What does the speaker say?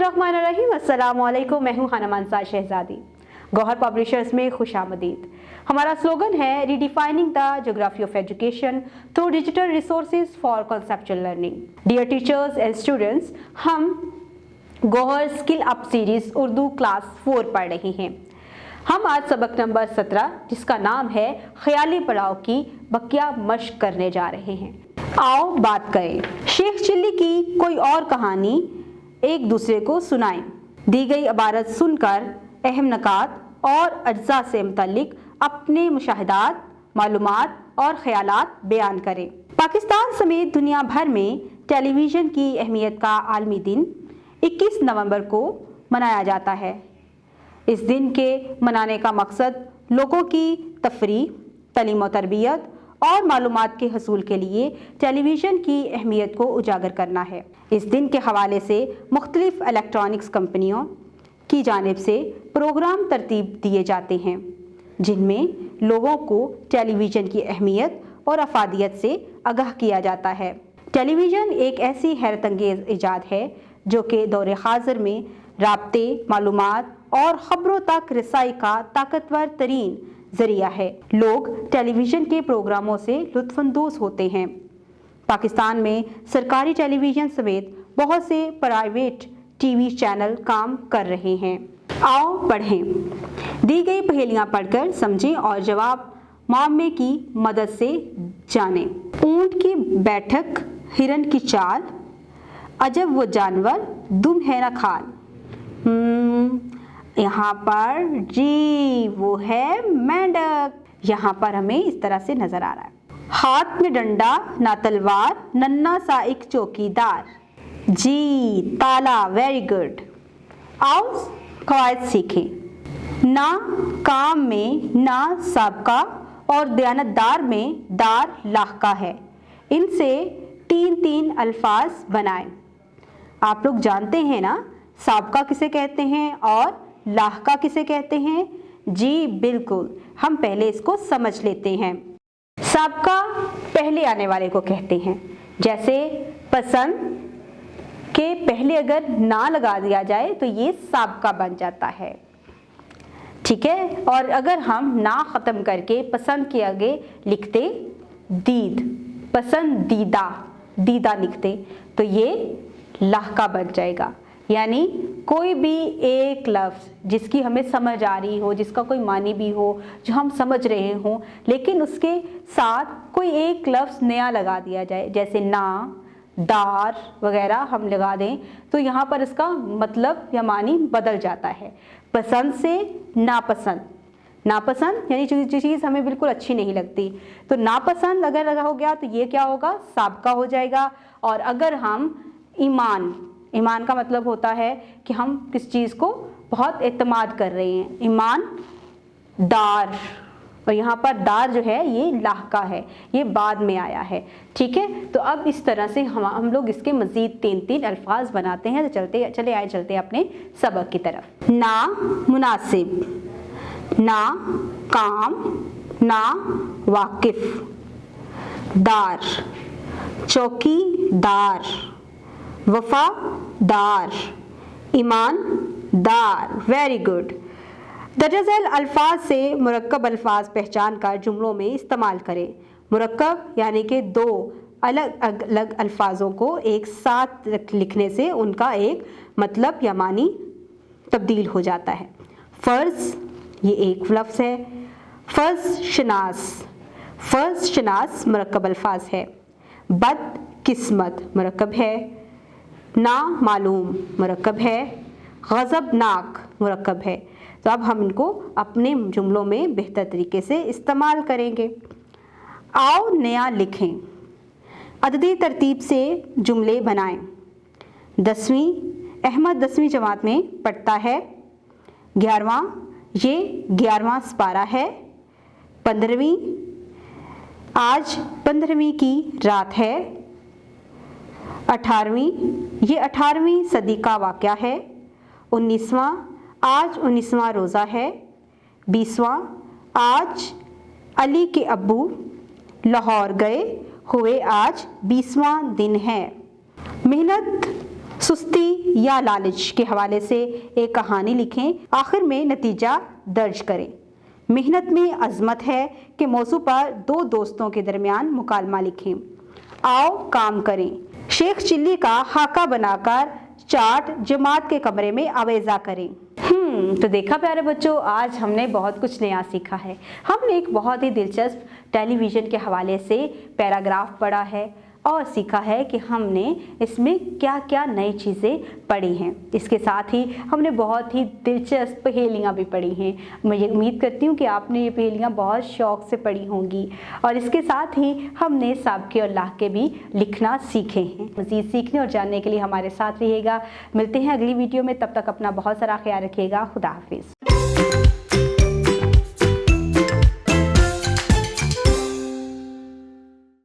बिस्मिल्लाहिर्रहमानिर्रहीम। अस्सलामुअलैकुम। मैं हूँ हनमानसा शहजादी। गौहर पब्लिशर्स में खुशामदीद। हमारा स्लोगन है redefining the geography of education through digital resources for conceptual learning. Dear teachers and students, हम Gohar skill up series Urdu class 4 पढ़ रहे हैं। हम आज सबक नंबर 17 जिसका नाम है ख्याली पड़ाव की बकिया मश्क करने जा रहे हैं। आओ बात करें। शेख चिल्ली की कोई और कहानी एक दूसरे को सुनाएं। दी गई इबारत सुनकर अहम नकात और अज्जा से मुतल्लिक अपने मुशाहिदात, मालूमात और ख्यालात बयान करें। पाकिस्तान समेत दुनिया भर में टेलीविज़न की अहमियत का आलमी दिन 21 नवंबर को मनाया जाता है। इस दिन के मनाने का मकसद लोगों की तफरीह, तालीम और तरबियत और मालूमात के हसूल के लिए टेलीविज़न की अहमियत को उजागर करना है। इस दिन के हवाले से मुख्तलिफ इलेक्ट्रॉनिक्स कंपनियों की जानिब से प्रोग्राम तरतीब दिए जाते हैं जिनमें लोगों को टेलीविज़न की अहमियत और अफादियत से आगाह किया जाता है। टेलीविज़न एक ऐसी हैरत अंगेज़ इजाद है जो कि दौर हाज़िर में राब्ते, मालूमात और ख़बरों तक रसाई का ताकतवर तरीन ज़रिया है। लोग टेलीविज़न के प्रोग्रामों से लुत्फ़अंदोज़ होते हैं। पाकिस्तान में सरकारी टेलीविज़न समेत बहुत से प्राइवेट टीवी चैनल काम कर रहे हैं। आओ पढ़ें। दी गई पहेलियाँ पढ़कर समझें और जवाब मामे की मदद से जानें। ऊँट की बैठक, हिरन की चाल, अजब वो जानवर दुम है न खाल। यहाँ पर जी वो है मेंढक। यहाँ पर हमें इस तरह से नजर आ रहा है। हाथ में डंडा ना तलवार, नन्ना सा एक चौकीदार। जी ताला, वेरी गुड। आओ कवायद सीखें। ना काम में ना सबका और दयानतदार में दार लाहका है। इनसे 3 अल्फाज बनाएं। आप लोग जानते हैं ना साबका किसे कहते हैं और लाहका किसे कहते हैं? जी बिल्कुल, हम पहले इसको समझ लेते हैं। साबका पहले आने वाले को कहते हैं। जैसे पसंद के पहले अगर ना लगा दिया जाए तो ये साबका बन जाता है, ठीक है। और अगर हम ना ख़त्म करके पसंद के आगे लिखते दीद, पसंदीदा, दीदा लिखते तो ये लाहका बन जाएगा। यानी कोई भी एक लफ्ज़ जिसकी हमें समझ आ रही हो, जिसका कोई मानी भी हो, जो हम समझ रहे हों, लेकिन उसके साथ कोई एक लफ्ज़ नया लगा दिया जाए, जैसे ना, दार वगैरह हम लगा दें तो यहाँ पर इसका मतलब या मानी बदल जाता है। पसंद से नापसंद, नापसंद यानी जो चीज़ हमें बिल्कुल अच्छी नहीं लगती, तो नापसंद अगर लगा हो गया तो ये क्या होगा? साबका हो जाएगा। और अगर हम ईमान, ईमान का मतलब होता है कि हम किस चीज़ को बहुत एतमाद कर रहे हैं, ईमान दार, और यहाँ पर दार जो है ये लाहका है, ये बाद में आया है, ठीक है। तो अब इस तरह से हम लोग इसके मज़ीद 3 अल्फाज बनाते हैं। तो चलते अपने सबक की तरफ। ना मुनासिब, ना काम, ना वाकिफ, दार चौकीदार, वफादार, ईमानदार, वेरी गुड। दर्जज़ैल अल्फाज से मुरक्कब अल्फाज पहचान कर जुमलों में इस्तेमाल करें। मुरक्कब यानी कि 2 अलग अलग अल्फाजों को एक साथ लिखने से उनका एक मतलब या मानी तब्दील हो जाता है। फ़र्ज़ ये एक लफ्ज़ है। फ़र्ज़ शनास, फ़र्ज़ शनास मुरक्कब अल्फाज है। बदकिस्मत मुरक्कब है। ना मालूम मुरक्कब है। ग़ज़बनाक मुरक्कब है। तो अब हम इनको अपने जुमलों में बेहतर तरीके से इस्तेमाल करेंगे। आओ नया लिखें। अददी तरतीब से जुमले बनाएं। 10वीं, अहमद 10वीं जमात में पढ़ता है। 11वां, ये 11वां सिपारा है। 15वीं, आज 15वीं की रात है। 18वीं, ये 18वीं सदी का वाक़या है। 19वां, आज 19वां रोज़ा है। 20वां, आज अली के अब्बू लाहौर गए हुए आज 20वां दिन है। मेहनत سستی یا لالچ کے حوالے سے ایک کہانی لکھیں، آخر میں نتیجہ درج کریں۔ محنت میں عظمت ہے کہ موضوع پر دو دوستوں کے درمیان مکالمہ لکھیں۔ آؤ کام کریں، شیخ چلی کا خاکہ بنا کر چارٹ جماعت کے کمرے میں آویزہ کریں۔ تو دیکھا پیارے بچوں، آج ہم نے بہت کچھ نیا سیکھا ہے۔ ہم نے ایک بہت ہی دلچسپ ٹیلی ویژن کے حوالے سے پیراگراف پڑھا ہے اور سیکھا ہے کہ ہم نے اس میں کیا کیا نئی چیزیں پڑھی ہیں۔ اس کے ساتھ ہی ہم نے بہت ہی دلچسپ پہیلیاں بھی پڑھی ہیں۔ میں یہ امید کرتی ہوں کہ آپ نے یہ پہیلیاں بہت شوق سے پڑھی ہوں گی، اور اس کے ساتھ ہی ہم نے سابقے اور لاحقے بھی لکھنا سیکھے ہیں۔ مزید سیکھنے اور جاننے کے لیے ہمارے ساتھ رہیے گا۔ ملتے ہیں اگلی ویڈیو میں، تب تک اپنا بہت سارا خیال رکھیے گا۔ خدا حافظ۔